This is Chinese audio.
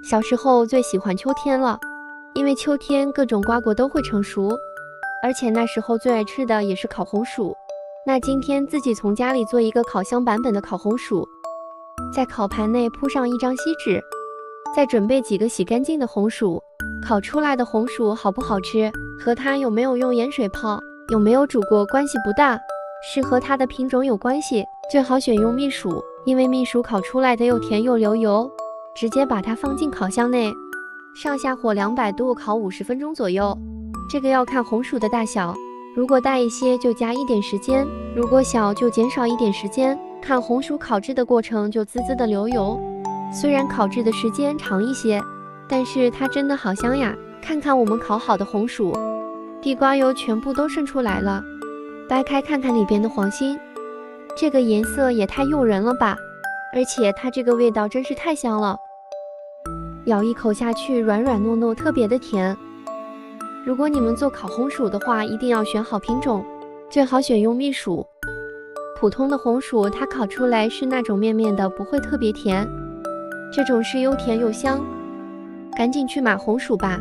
小时候最喜欢秋天了，因为秋天各种瓜果都会成熟，而且那时候最爱吃的也是烤红薯。那今天自己从家里做一个烤箱版本的烤红薯，在烤盘内铺上一张锡纸，再准备几个洗干净的红薯。烤出来的红薯好不好吃，和它有没有用盐水泡，有没有煮过关系不大，是和它的品种有关系。最好选用蜜薯，因为蜜薯烤出来的又甜又流油。直接把它放进烤箱内，上下火200度烤50分钟左右。这个要看红薯的大小，如果大一些就加一点时间，如果小就减少一点时间。看红薯烤制的过程就滋滋的流油，虽然烤制的时间长一些，但是它真的好香呀！看看我们烤好的红薯，地瓜油全部都渗出来了。掰开看看里边的黄心，这个颜色也太诱人了吧！而且它这个味道真是太香了，咬一口下去软软糯糯，特别的甜。如果你们做烤红薯的话，一定要选好品种，最好选用蜜薯。普通的红薯它烤出来是那种面面的，不会特别甜，这种是又甜又香。赶紧去买红薯吧。